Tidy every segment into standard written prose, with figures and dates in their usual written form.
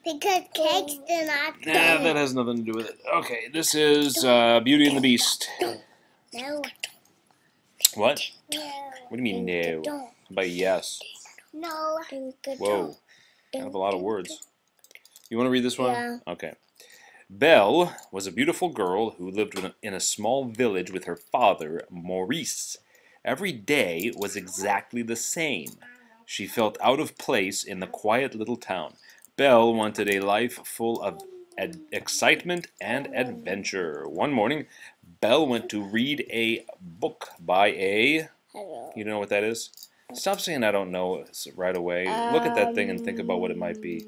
Because cakes do not. Nah, that has nothing to do with it. Okay, this is Beauty and the Beast. No. What? No. What do you mean no? How about yes? No. Whoa, I have a lot of words. You want to read this one? Yeah. Okay. Belle was a beautiful girl who lived in a small village with her father, Maurice. Every day was exactly the same. She felt out of place in the quiet little town. Belle wanted a life full of excitement and adventure. One morning, Belle went to read a book by a... You know what that is? Stop saying I don't know right away. Look at that thing and think about what it might be.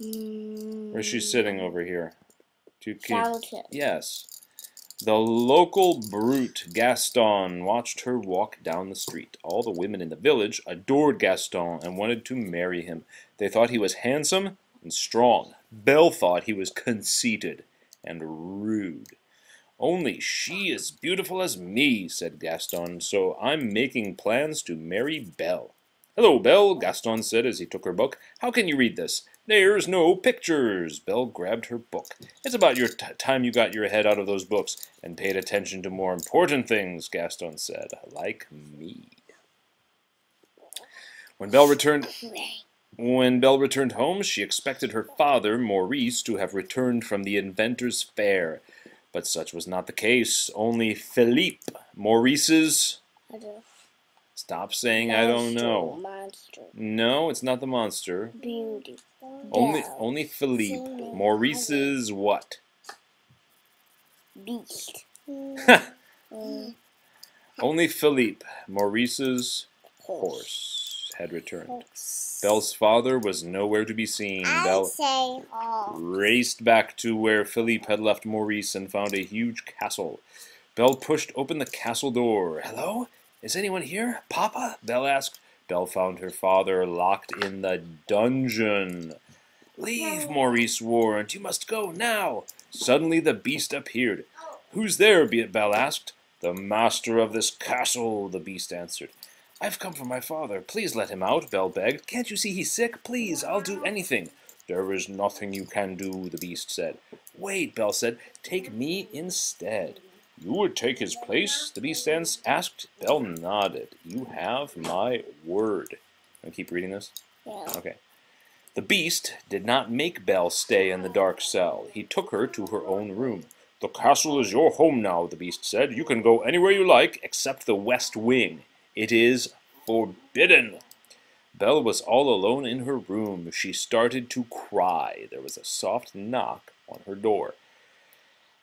Where's she sitting over here? Yes. The local brute, Gaston, watched her walk down the street. All the women in the village adored Gaston and wanted to marry him. They thought he was handsome and strong. Belle thought he was conceited and rude. Only she is beautiful as me, said Gaston, so I'm making plans to marry Belle. Hello, Belle, Gaston said as he took her book. How can you read this? There's no pictures. Belle grabbed her book. It's about your time you got your head out of those books and paid attention to more important things, Gaston said, like me. When Belle returned home, she expected her father, Maurice, to have returned from the inventor's fair. But such was not the case. Only Philippe, Maurice's... Stop saying I don't know. Monster. No, it's not the monster. Beauty. Only Philippe. Maurice's what? Beast. Only Philippe, Maurice's horse, had returned. Belle's father was nowhere to be seen. Belle raced back to where Philippe had left Maurice and found a huge castle. Belle pushed open the castle door. Hello? Is anyone here? Papa? Belle asked. Belle found her father locked in the dungeon. Leave, Maurice warned. You must go now. Suddenly the beast appeared. Who's there? Belle asked. The master of this castle, the beast answered. I've come for my father. Please let him out, Belle begged. Can't you see he's sick? Please, I'll do anything. There is nothing you can do, the beast said. Wait, Belle said. Take me instead. You would take his place? The beast asked. Belle nodded. You have my word. Can I keep reading this? Yeah. Okay. The beast did not make Belle stay in the dark cell. He took her to her own room. The castle is your home now, the beast said. You can go anywhere you like, except the west wing. It is forbidden. Belle was all alone in her room. She started to cry. There was a soft knock on her door.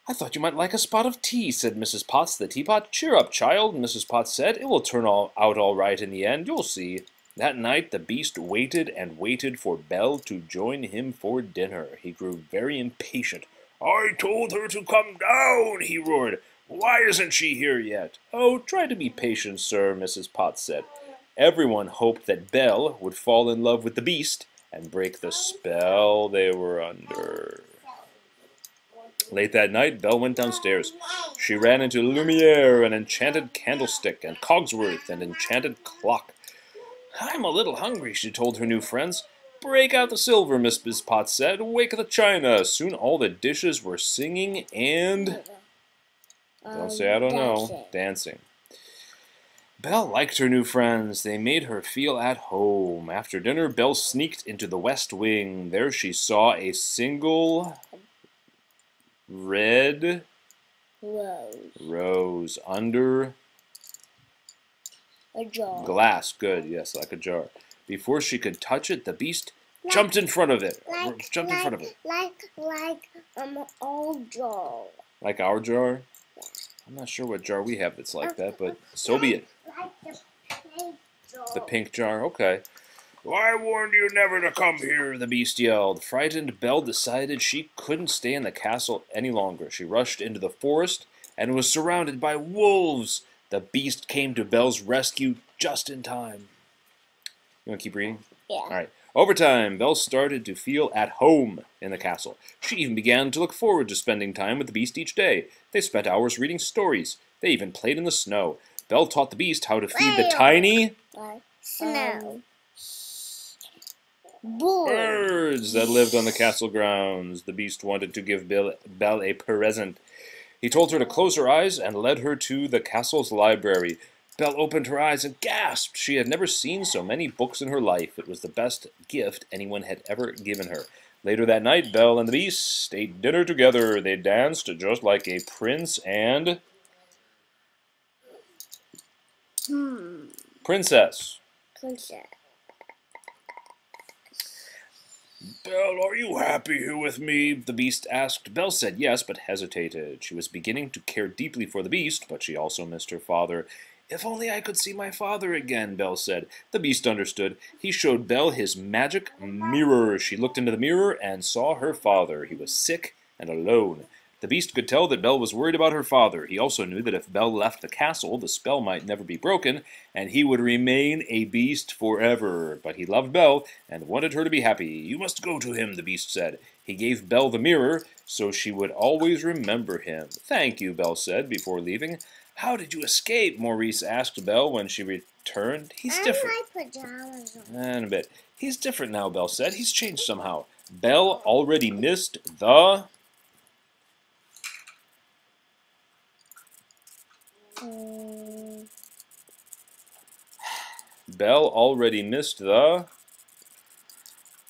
I thought you might like a spot of tea, said Mrs. Potts the teapot. Cheer up, child, Mrs. Potts said. It will turn out all right in the end. You'll see. That night the beast waited and waited for Belle to join him for dinner. He grew very impatient. I told her to come down, he roared. Why isn't she here yet? Oh, try to be patient, sir, Mrs. Potts said. Everyone hoped that Belle would fall in love with the beast and break the spell they were under. Late that night, Belle went downstairs. She ran into Lumiere, an enchanted candlestick, and Cogsworth, an enchanted clock. I'm a little hungry, she told her new friends. Break out the silver, Mrs. Potts said. Wake the china. Soon all the dishes were singing and... Don't say I don't know. Dancing. Belle liked her new friends. They made her feel at home. After dinner, Belle sneaked into the west wing. There she saw a single red rose under a jar. Glass. Good, yes, like a jar. Before she could touch it, the beast jumped in front of it. Like old jar. Like our jar? Yeah. I'm not sure what jar we have that's like that, but so be it. Like the pink jar. The pink jar, okay. I warned you never to come here, the beast yelled. Frightened, Belle decided she couldn't stay in the castle any longer. She rushed into the forest and was surrounded by wolves. The beast came to Belle's rescue just in time. You want to keep reading? Yeah. All right. Over time, Belle started to feel at home in the castle. She even began to look forward to spending time with the beast each day. They spent hours reading stories. They even played in the snow. Belle taught the beast how to feed the tiny... Snow. Birds that lived on the castle grounds. The beast wanted to give Belle a present. He told her to close her eyes and led her to the castle's library. Belle opened her eyes and gasped. She had never seen so many books in her life. It was the best gift anyone had ever given her. Later that night, Belle and the Beast ate dinner together. They danced just like a prince and princess. Princess. Belle, are you happy here with me? The Beast asked. Belle said yes, but hesitated. She was beginning to care deeply for the Beast, but she also missed her father. If only I could see my father again, Belle said. The Beast understood. He showed Belle his magic mirror. She looked into the mirror and saw her father. He was sick and alone. The Beast could tell that Belle was worried about her father. He also knew that if Belle left the castle, the spell might never be broken, and he would remain a beast forever. But he loved Belle and wanted her to be happy. You must go to him, the Beast said. He gave Belle the mirror so she would always remember him. Thank you, Belle said before leaving. How did you escape? Maurice asked Belle when she returned. He's different. My pajamas on. And a bit. He's different now, Belle said. He's changed somehow. Belle already missed the... Belle already missed the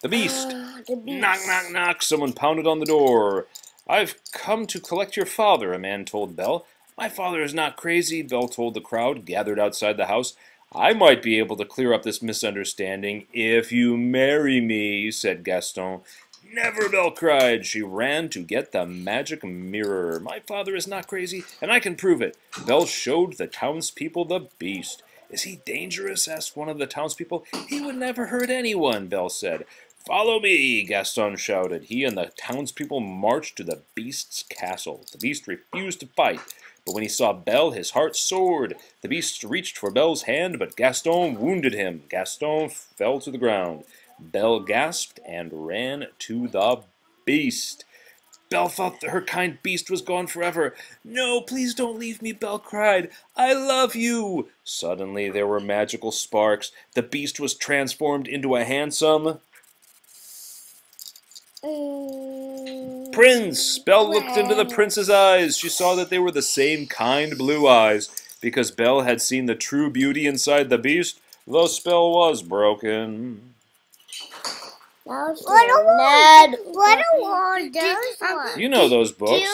Beast. The Beast. Knock, knock, knock. Someone pounded on the door. I've come to collect your father, a man told Belle. My father is not crazy, Belle told the crowd gathered outside the house. I might be able to clear up this misunderstanding if you marry me, said Gaston. Never, Belle cried. She ran to get the magic mirror. My father is not crazy, and I can prove it. Belle showed the townspeople the Beast. Is he dangerous? Asked one of the townspeople. He would never hurt anyone, Belle said. Follow me, Gaston shouted. He and the townspeople marched to the Beast's castle. The Beast refused to fight, but when he saw Belle, his heart soared. The Beast reached for Belle's hand, but Gaston wounded him. Gaston fell to the ground. Belle gasped and ran to the Beast. Belle thought that her kind Beast was gone forever. No, please don't leave me, Belle cried. I love you. Suddenly there were magical sparks. The Beast was transformed into a handsome prince. Belle looked into the prince's eyes. She saw that they were the same kind blue eyes. Because Belle had seen the true beauty inside the Beast, the spell was broken. What are all those ones? You know those books.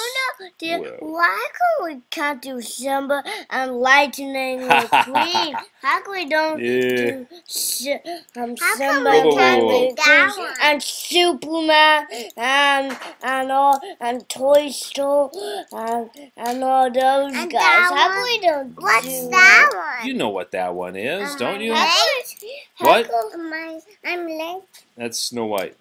Why can't we can't do Simba and Lightning McQueen? How come we don't do Simba and Superman and Toy Story and all those guys? How come we don't do that one? You know what that one is, don't you? What? What? I'm late. That's Snow White.